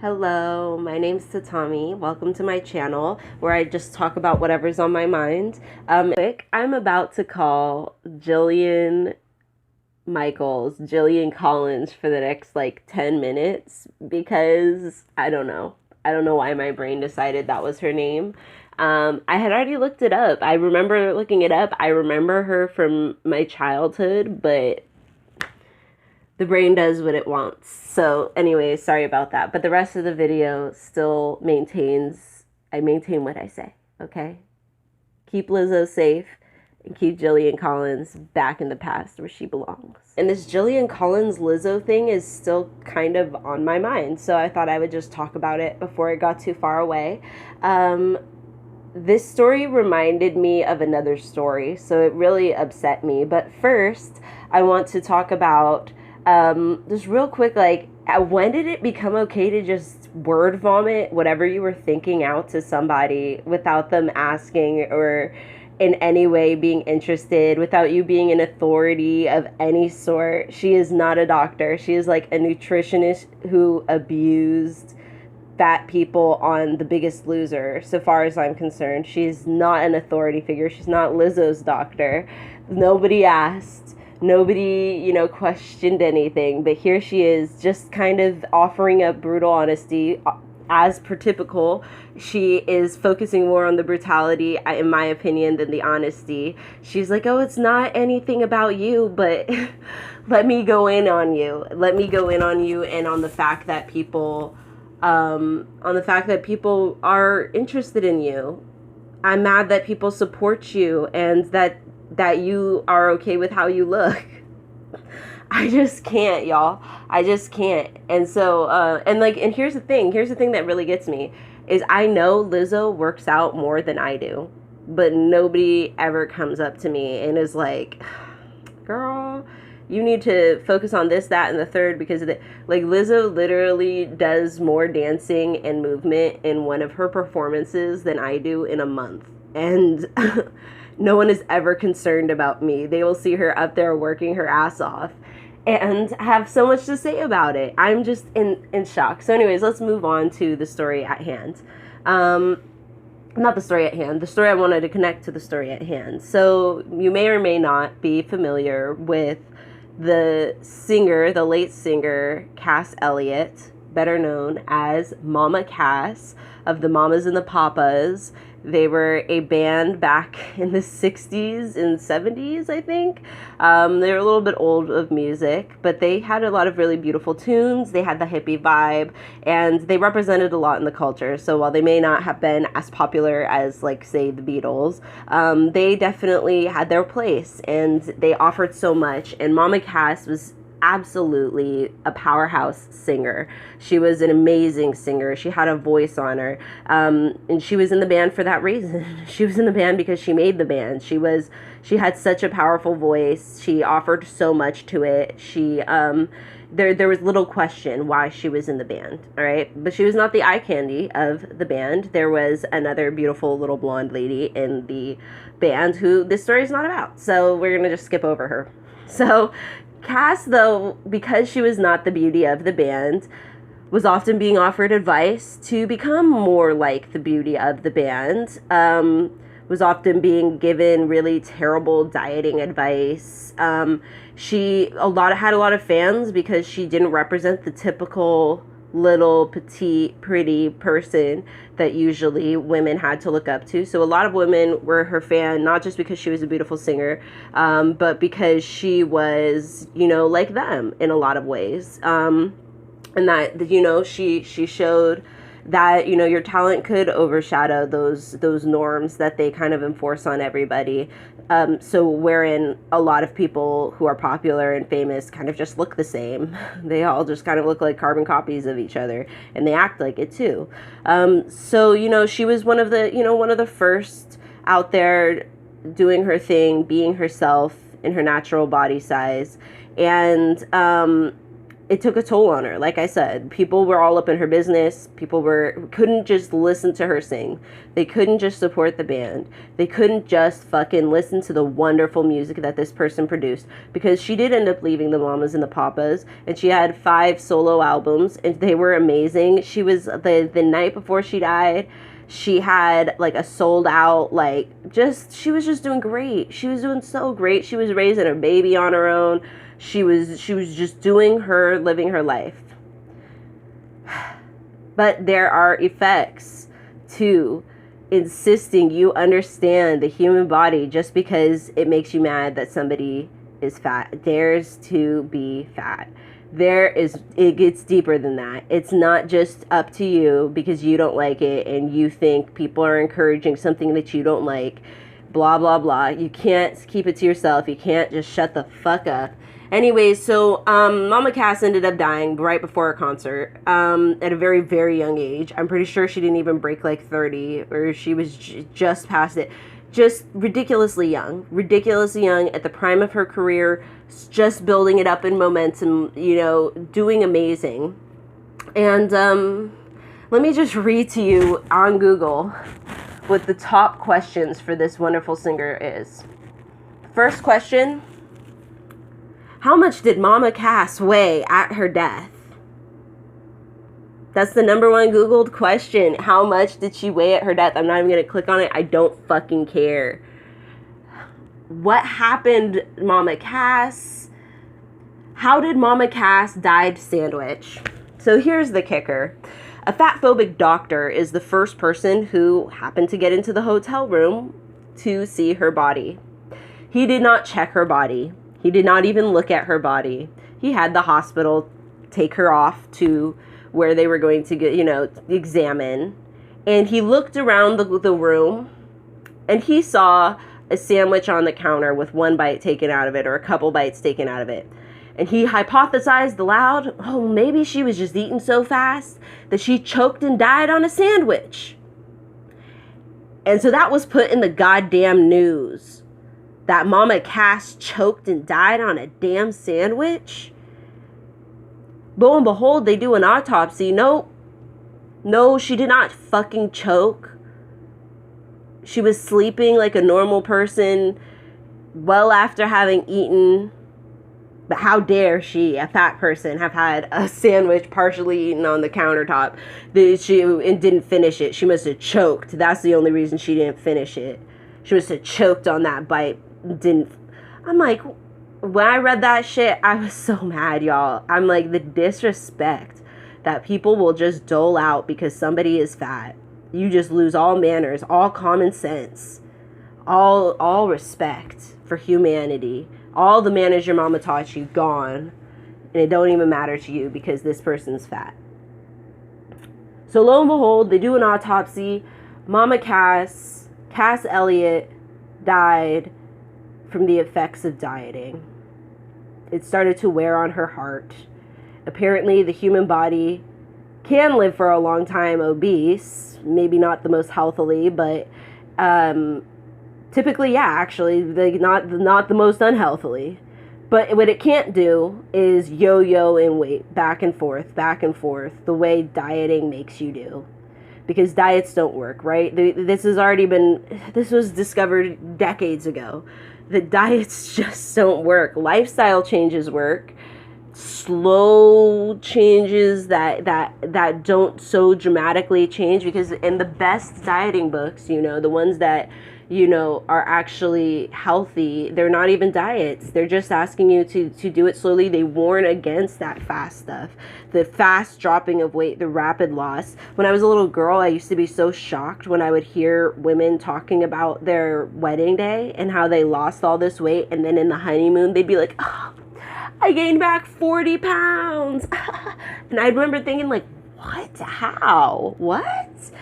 Hello, my name's Tatami. Welcome to my channel where I just talk about whatever's on my mind. I'm about to call Jillian Collins for the next like 10 minutes because I don't know. I don't know why my brain decided that was her name. I had already looked it up. I remember looking it up. I remember her from my childhood, but the brain does what it wants. So anyways, sorry about that. But the rest of the video still I maintain what I say, okay? Keep Lizzo safe and keep Jillian Collins back in the past where she belongs. And this Jillian Collins Lizzo thing is still kind of on my mind. So I thought I would just talk about it before it got too far away. This story reminded me of another story, so it really upset me. But first, I want to talk about just real quick, like, when did it become okay to just word vomit whatever you were thinking out to somebody without them asking or in any way being interested, without you being an authority of any sort? She is not a doctor. She is like a nutritionist who abused fat people on The Biggest Loser, so far as I'm concerned. She's not an authority figure. She's not Lizzo's doctor. Nobody asked. Nobody, questioned anything, but here she is just kind of offering up brutal honesty. As per typical, she is focusing more on the brutality, in my opinion, than the honesty. She's like, oh, it's not anything about you, but let me go in on you. Let me go in on you and on the fact that people are interested in you. I'm mad that people support you and that you are okay with how you look. I just can't, y'all. I just can't. And so, and here's the thing that really gets me is I know Lizzo works out more than I do, but nobody ever comes up to me and is like, girl, you need to focus on this, that, and the third, because Lizzo literally does more dancing and movement in one of her performances than I do in a month. And no one is ever concerned about me. They will see her up there working her ass off and have so much to say about it. I'm just in shock. So anyways, let's move on to the story at hand. Not the story at hand, the story I wanted to connect to the story at hand. So you may or may not be familiar with the late singer, Cass Elliot, better known as Mama Cass of the Mamas and the Papas. They were a band back in the 60s and 70s, I think. They were a little bit old of music, but they had a lot of really beautiful tunes. They had the hippie vibe, and they represented a lot in the culture. So while they may not have been as popular as, like, say, the Beatles, they definitely had their place, and they offered so much. And Mama Cass was absolutely a powerhouse singer. She was an amazing singer. She had a voice on her, and she was in the band for that reason. She was in the band because she made the band. She had such a powerful voice. She offered so much to it. There was little question why she was in the band, all right? But she was not the eye candy of the band. There was another beautiful little blonde lady in the band who this story is not about, so we're gonna just skip over her. So Cass, though, because she was not the beauty of the band, was often being offered advice to become more like the beauty of the band, was often being given really terrible dieting advice. She had a lot of fans because she didn't represent the typical little petite pretty person that usually women had to look up to. So a lot of women were her fan, not just because she was a beautiful singer, but because she was, like them in a lot of ways. And that, she showed that, your talent could overshadow those norms that they kind of enforce on everybody. So wherein a lot of people who are popular and famous kind of just look the same. They all just kind of look like carbon copies of each other, and they act like it too. So, she was one of the first out there doing her thing, being herself in her natural body size. And, it took a toll on her. Like I said, people were all up in her business. People couldn't just listen to her sing. They couldn't just support the band. They couldn't just fucking listen to the wonderful music that this person produced, because she did end up leaving the Mamas and the Papas, and she had 5 solo albums, and they were amazing. She was, the night before she died, she had like a sold out, like, she was just doing great. She was doing so great. She was raising her baby on her own. She was just living her life. But there are effects to insisting you understand the human body just because it makes you mad that somebody is fat, dares to be fat. It gets deeper than that. It's not just up to you because you don't like it and you think people are encouraging something that you don't like, blah, blah, blah. You can't keep it to yourself. You can't just shut the fuck up. Anyways, so Mama Cass ended up dying right before her concert at a very, very young age. I'm pretty sure she didn't even break like 30, or she was just past it. Just ridiculously young at the prime of her career, just building it up in momentum, you know, doing amazing. And let me just read to you on Google what the top questions for this wonderful singer is. First question: how much did Mama Cass weigh at her death? That's the number one Googled question. How much did she weigh at her death? I'm not even going to click on it. I don't fucking care. What happened, Mama Cass? How did Mama Cass die sandwich? So here's the kicker. A fatphobic doctor is the first person who happened to get into the hotel room to see her body. He did not check her body. He did not even look at her body. He had the hospital take her off to where they were going to get, examine. And he looked around the room and he saw a sandwich on the counter with 1 bite taken out of it, or a couple bites taken out of it. And he hypothesized aloud, oh, maybe she was just eating so fast that she choked and died on a sandwich. And so that was put in the goddamn news, that Mama Cass choked and died on a damn sandwich. Lo and behold, they do an autopsy. No, she did not fucking choke. She was sleeping like a normal person well after having eaten. But how dare she, a fat person, have had a sandwich partially eaten on the countertop and didn't finish it? She must have choked. That's the only reason she didn't finish it. She must have choked on that bite. I'm like, when I read that shit, I was so mad, y'all. I'm like, the disrespect that people will just dole out because somebody is fat. You just lose all manners, all common sense, all respect for humanity. All the manners your mama taught you, gone. And it don't even matter to you because this person's fat. So lo and behold, they do an autopsy. Mama Cass Elliott, died from the effects of dieting. It started to wear on her heart. Apparently, the human body can live for a long time obese. Maybe not the most healthily, but typically, yeah, actually, not the most unhealthily. But what it can't do is yo-yo in weight, back and forth, the way dieting makes you do. Because diets don't work, right? This was discovered decades ago. The diets just don't work. Lifestyle changes work. Slow changes that don't so dramatically change, because in the best dieting books, the ones that are actually healthy, they're not even diets. They're just asking you to do it slowly. They warn against that fast stuff, the fast dropping of weight, the rapid loss. When I was a little girl, I used to be so shocked when I would hear women talking about their wedding day and how they lost all this weight, and then in the honeymoon they'd be like, oh, I gained back 40 pounds. And I remember thinking, like, what? How? What?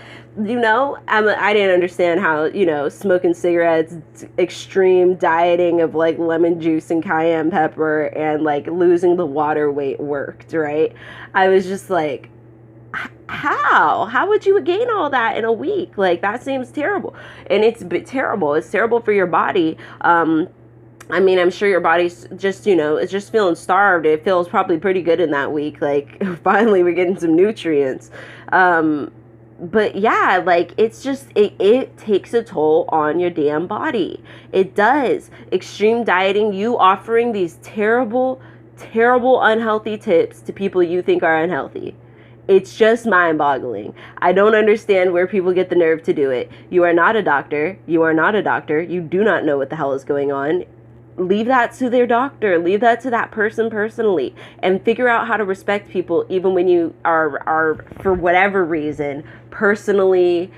I didn't understand how, smoking cigarettes, extreme dieting of like lemon juice and cayenne pepper, and like losing the water weight worked, right? I was just like, how would you gain all that in a week? Like, that seems terrible. And it's terrible. It's terrible for your body. I mean, I'm sure your body's just, it's just feeling starved. It feels probably pretty good in that week. Like, finally, we're getting some nutrients. But yeah, like, it's just, it takes a toll on your damn body. It does. Extreme dieting, you offering these terrible, terrible, unhealthy tips to people you think are unhealthy. It's just mind-boggling. I don't understand where people get the nerve to do it. You are not a doctor. You are not a doctor. You do not know what the hell is going on. Leave that to their doctor. Leave that to that person personally, and figure out how to respect people even when you are for whatever reason personally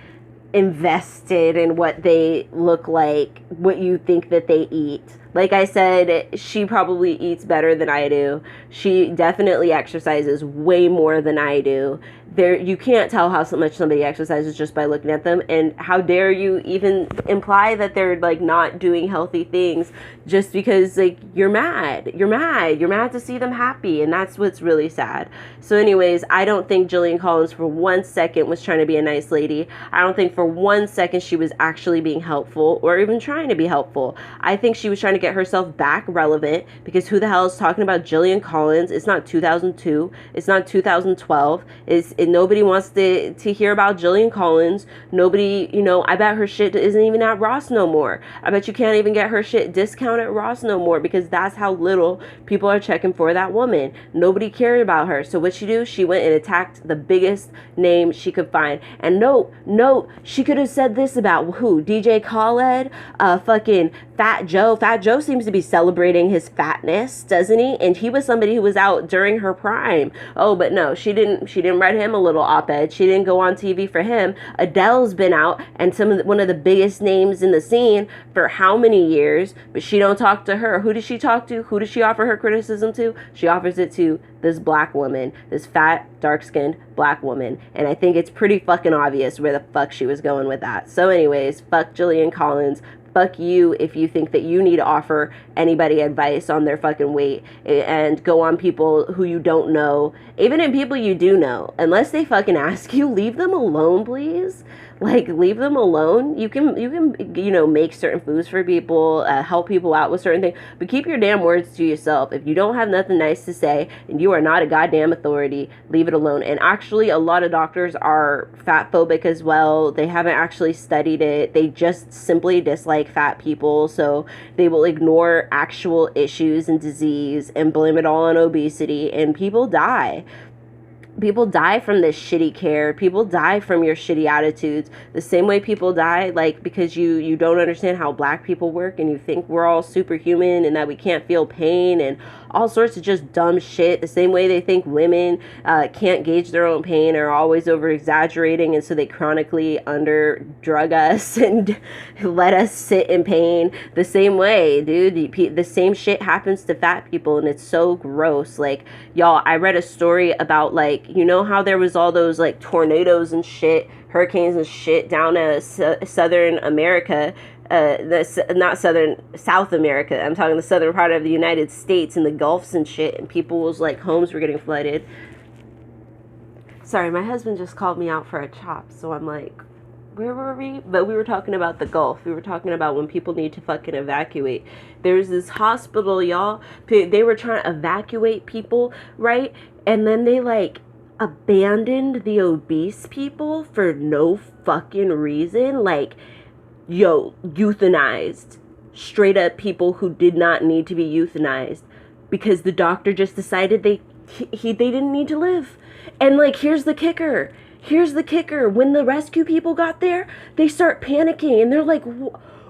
invested in what they look like, what you think that they eat. Like I said, she probably eats better than I do. She definitely exercises way more than I do. You can't tell how much somebody exercises just by looking at them. And how dare you even imply that they're like not doing healthy things just because like you're mad to see them happy, and that's what's really sad. So anyways, I don't think Jillian Collins for 1 second was trying to be a nice lady. I don't think for 1 second she was actually being helpful or even trying to be helpful. I think she was trying to get herself back relevant, because who the hell is talking about Jillian Collins? It's not 2002. It's not 2012. Nobody wants to hear about Jillian Collins. Nobody, I bet her shit isn't even at Ross no more. I bet you can't even get her shit discounted at Ross no more, because that's how little people are checking for that woman. Nobody cared about her. So what she do? She went and attacked the biggest name she could find. And no, she could have said this about who? DJ Khaled, fucking Fat Joe. Fat Joe seems to be celebrating his fatness, doesn't he? And he was somebody who was out during her prime. Oh, but no, she didn't write him a little op-ed. She didn't go on TV for him. Adele's been out and one of the biggest names in the scene for how many years, but she don't talk to her. Who does she talk to? Who does she offer her criticism to? She offers it to this black woman, this fat, dark-skinned black woman. And I think it's pretty fucking obvious where the fuck she was going with that. So anyways, fuck Jillian Collins. Fuck you if you think that you need to offer anybody advice on their fucking weight and go on people who you don't know. Even in people you do know. Unless they fucking ask you, leave them alone, please. Like, leave them alone. You can make certain foods for people, help people out with certain things, but keep your damn words to yourself. If you don't have nothing nice to say and you are not a goddamn authority, leave it alone. And actually, a lot of doctors are fat phobic as well. They haven't actually studied it. They just simply dislike fat people, so they will ignore actual issues and disease and blame it all on obesity, and people die. People die from this shitty care. People die from your shitty attitudes. The same way people die, like, because you don't understand how black people work and you think we're all superhuman and that we can't feel pain and all sorts of just dumb shit. The same way they think women can't gauge their own pain, or are always over exaggerating, and so they chronically under drug us and let us sit in pain. The same way, dude, the same shit happens to fat people, and it's so gross. Like, y'all, I read a story about, like, how there was all those like tornadoes and shit, hurricanes and shit down in Southern America, South America. I'm talking the southern part of the United States, and the Gulfs and shit, and people's like homes were getting flooded. Sorry, my husband just called me out for a chop, so I'm like, where were we? But we were talking about the Gulf. We were talking about when people need to fucking evacuate. There's this hospital, y'all. They were trying to evacuate people, right? And then they like abandoned the obese people for no fucking reason. Like, euthanized straight up people who did not need to be euthanized because the doctor just decided they didn't need to live. And like, here's the kicker. When the rescue people got there, they start panicking and they're like,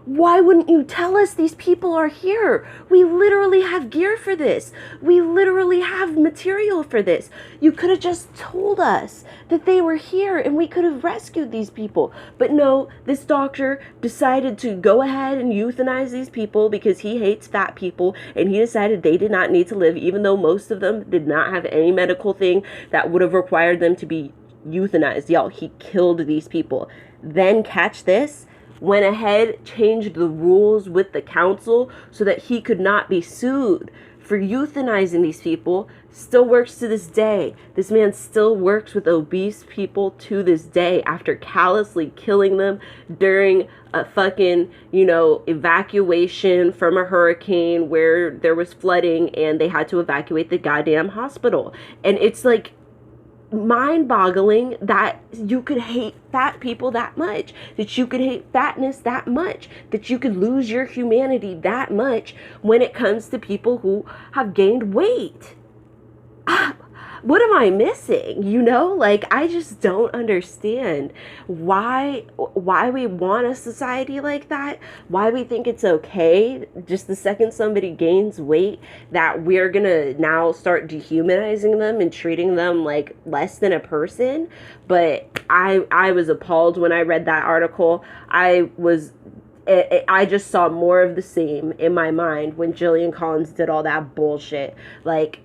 why wouldn't you tell us these people are here? We literally have gear for this. We literally have material for this. You could have just told us that they were here and we could have rescued these people. But no, this doctor decided to go ahead and euthanize these people because he hates fat people, and he decided they did not need to live, even though most of them did not have any medical thing that would have required them to be euthanized. Y'all, he killed these people. Then catch this, went ahead, changed the rules with the council so that he could not be sued for euthanizing these people still works to this day. This man still works with obese people to this day after callously killing them during a fucking, evacuation from a hurricane where there was flooding and they had to evacuate the goddamn hospital. And it's like mind-boggling that you could hate fat people that much, that you could hate fatness that much, that you could lose your humanity that much when it comes to people who have gained weight. What am I missing? I just don't understand why we want a society like that, why we think it's okay just the second somebody gains weight that we're gonna now start dehumanizing them and treating them like less than a person. But I was appalled when I read that article. I just saw more of the same in my mind when Jillian Collins did all that bullshit. Like,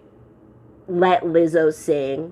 let Lizzo sing.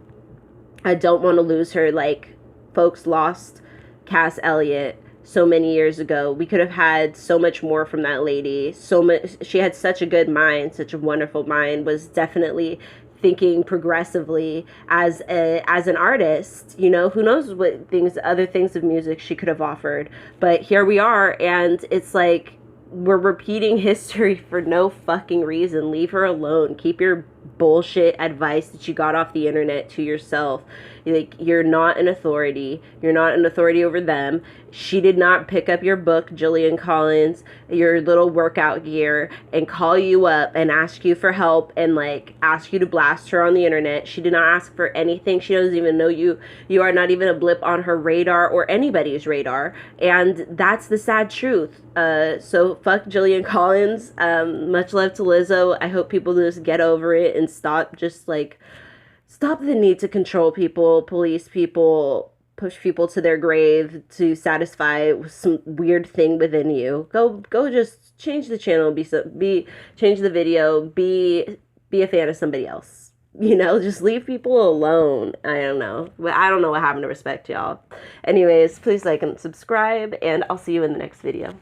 I don't want to lose her like folks lost Cass Elliot so many years ago. We could have had so much more from that lady. So much. She had such a good mind, such a wonderful mind, was definitely thinking progressively as an artist. Who knows what other things of music she could have offered. But here we are, and it's like we're repeating history for no fucking reason. Leave her alone. Keep your bullshit advice that you got off the internet to yourself. Like, you're not an authority. You're not an authority over them. She did not pick up your book, Jillian Collins, your little workout gear, and call you up and ask you for help and ask you to blast her on the internet. She did not ask for anything. She doesn't even know you. You are not even a blip on her radar or anybody's radar. And that's the sad truth. So fuck Jillian Collins. Much love to Lizzo. I hope people just get over it and stop the need to control people, police people, push people to their grave to satisfy some weird thing within you. Go just change the channel, change the video, be a fan of somebody else. Just leave people alone. I don't know what happened to respect, y'all. Anyways, please like and subscribe, and I'll see you in the next video.